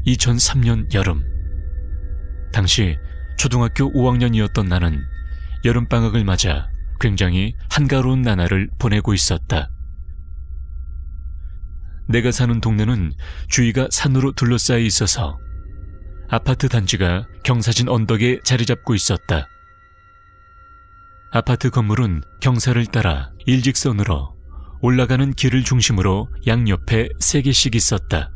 2003년 여름. 당시 초등학교 5학년이었던 나는 여름방학을 맞아 굉장히 한가로운 나날을 보내고 있었다. 내가 사는 동네는 주위가 산으로 둘러싸여 있어서 아파트 단지가 경사진 언덕에 자리 잡고 있었다. 아파트 건물은 경사를 따라 일직선으로 올라가는 길을 중심으로 양옆에 3개씩 있었다.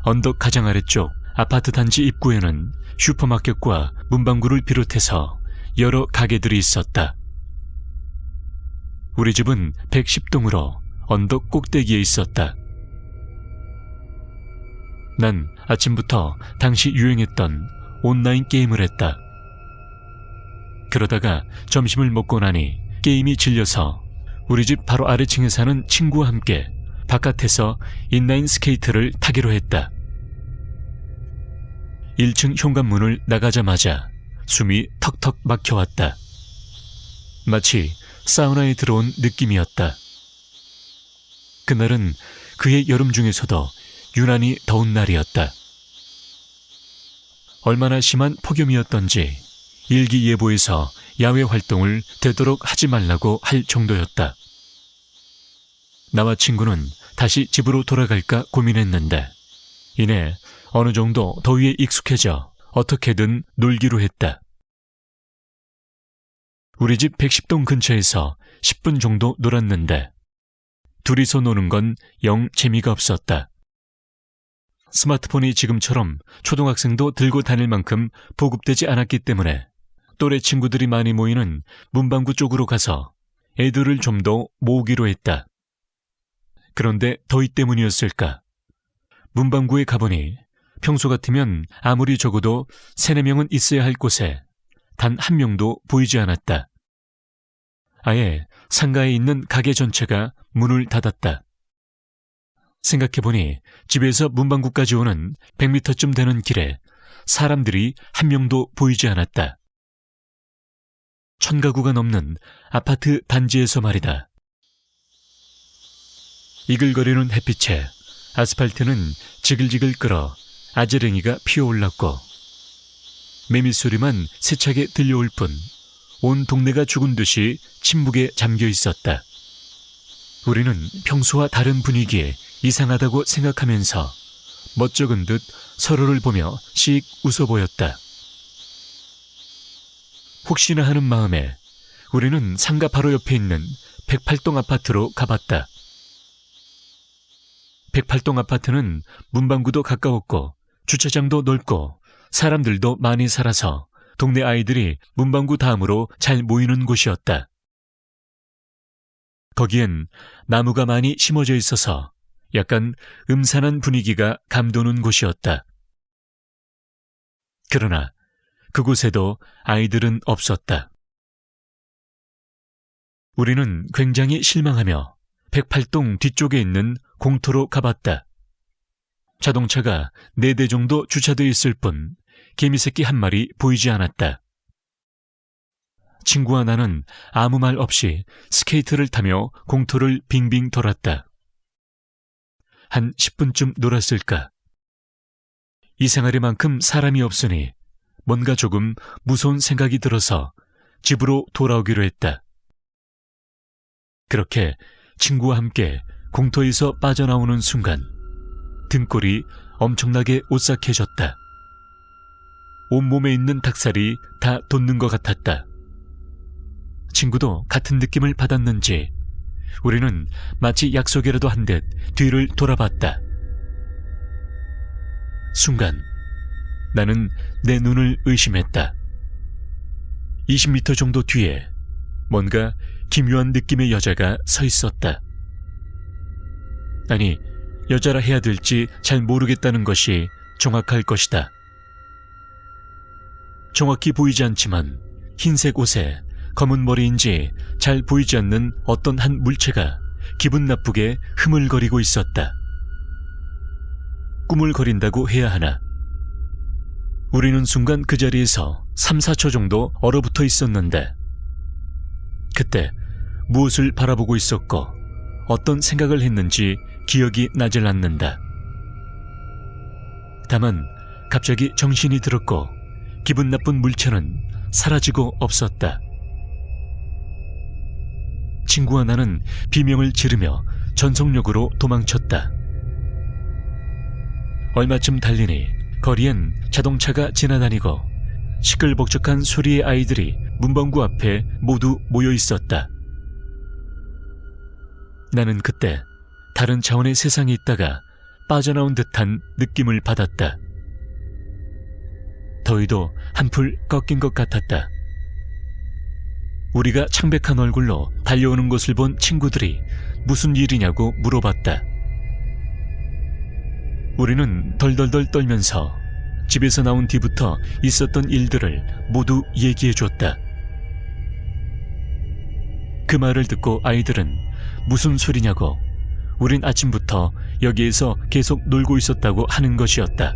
언덕 가장 아래쪽 아파트 단지 입구에는 슈퍼마켓과 문방구를 비롯해서 여러 가게들이 있었다. 우리 집은 110동으로 언덕 꼭대기에 있었다. 난 아침부터 당시 유행했던 온라인 게임을 했다. 그러다가 점심을 먹고 나니 게임이 질려서 우리 집 바로 아래층에 사는 친구와 함께 바깥에서 인라인 스케이트를 타기로 했다. 1층 현관문을 나가자마자 숨이 턱턱 막혀왔다. 마치 사우나에 들어온 느낌이었다. 그날은 그해 여름 중에서도 유난히 더운 날이었다. 얼마나 심한 폭염이었던지 일기예보에서 야외 활동을 되도록 하지 말라고 할 정도였다. 나와 친구는 다시 집으로 돌아갈까 고민했는데 이내 어느 정도 더위에 익숙해져 어떻게든 놀기로 했다. 우리 집 110동 근처에서 10분 정도 놀았는데 둘이서 노는 건 영 재미가 없었다. 스마트폰이 지금처럼 초등학생도 들고 다닐 만큼 보급되지 않았기 때문에 또래 친구들이 많이 모이는 문방구 쪽으로 가서 애들을 좀 더 모으기로 했다. 그런데 더위 때문이었을까? 문방구에 가보니 평소 같으면 아무리 적어도 3-4명은 있어야 할 곳에 단 1명도 보이지 않았다. 아예 상가에 있는 가게 전체가 문을 닫았다. 생각해보니 집에서 문방구까지 오는 100m쯤 되는 길에 사람들이 1명도 보이지 않았다. 1000가구가 넘는 아파트 단지에서 말이다. 이글거리는 햇빛에 아스팔트는 지글지글 끓어 아지랭이가 피어올랐고 매미소리만 세차게 들려올 뿐 온 동네가 죽은 듯이 침묵에 잠겨 있었다. 우리는 평소와 다른 분위기에 이상하다고 생각하면서 멋쩍은 듯 서로를 보며 씩 웃어 보였다. 혹시나 하는 마음에 우리는 상가 바로 옆에 있는 108동 아파트로 가봤다. 108동 아파트는 문방구도 가까웠고 주차장도 넓고 사람들도 많이 살아서 동네 아이들이 문방구 다음으로 잘 모이는 곳이었다. 거기엔 나무가 많이 심어져 있어서 약간 음산한 분위기가 감도는 곳이었다. 그러나 그곳에도 아이들은 없었다. 우리는 굉장히 실망하며 108동 뒤쪽에 있는 공터로 가봤다. 자동차가 4대 정도 주차되어 있을 뿐 개미새끼 한 마리 보이지 않았다. 친구와 나는 아무 말 없이 스케이트를 타며 공터를 빙빙 돌았다. 한 10분쯤 놀았을까? 이상하리만큼 사람이 없으니 뭔가 조금 무서운 생각이 들어서 집으로 돌아오기로 했다. 그렇게 친구와 함께 공터에서 빠져나오는 순간 등골이 엄청나게 오싹해졌다. 온몸에 있는 닭살이 다 돋는 것 같았다. 친구도 같은 느낌을 받았는지 우리는 마치 약속이라도 한 듯 뒤를 돌아봤다. 순간 나는 내 눈을 의심했다. 20m 정도 뒤에 뭔가 기묘한 느낌의 여자가 서 있었다. 아니, 여자라 해야 될지 잘 모르겠다는 것이 정확할 것이다. 정확히 보이지 않지만 흰색 옷에 검은 머리인지 잘 보이지 않는 어떤 한 물체가 기분 나쁘게 흐물거리고 있었다. 꾸물거린다고 해야 하나? 우리는 순간 그 자리에서 3-4초 정도 얼어붙어 있었는데 그때 무엇을 바라보고 있었고 어떤 생각을 했는지 기억이 나질 않는다. 다만 갑자기 정신이 들었고 기분 나쁜 물체는 사라지고 없었다. 친구와 나는 비명을 지르며 전속력으로 도망쳤다. 얼마쯤 달리니 거리엔 자동차가 지나다니고 시끌벅적한 소리의 아이들이 문방구 앞에 모두 모여 있었다. 나는 그때 다른 차원의 세상에 있다가 빠져나온 듯한 느낌을 받았다. 더위도 한풀 꺾인 것 같았다. 우리가 창백한 얼굴로 달려오는 것을 본 친구들이 무슨 일이냐고 물어봤다. 우리는 덜덜덜 떨면서 집에서 나온 뒤부터 있었던 일들을 모두 얘기해줬다. 그 말을 듣고 아이들은 무슨 소리냐고 우린 아침부터 여기에서 계속 놀고 있었다고 하는 것이었다.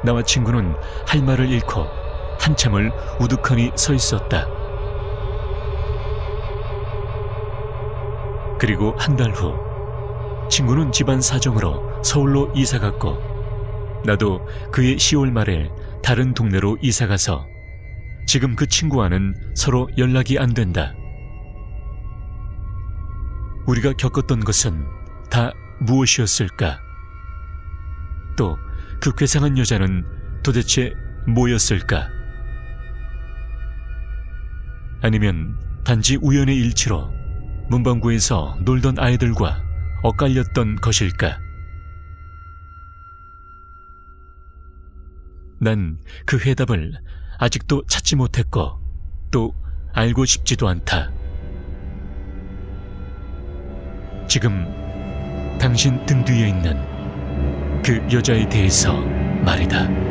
나와 친구는 할 말을 잃고 한참을 우두커니 서 있었다. 그리고 한 달 후 친구는 집안 사정으로 서울로 이사갔고 나도 그의 10월 말에 다른 동네로 이사가서 지금 그 친구와는 서로 연락이 안 된다. 우리가 겪었던 것은 다 무엇이었을까? 또 그 괴상한 여자는 도대체 뭐였을까? 아니면 단지 우연의 일치로 문방구에서 놀던 아이들과 엇갈렸던 것일까? 난 그 해답을 아직도 찾지 못했고 또 알고 싶지도 않다. 지금 당신 등 뒤에 있는 그 여자에 대해서 말이다.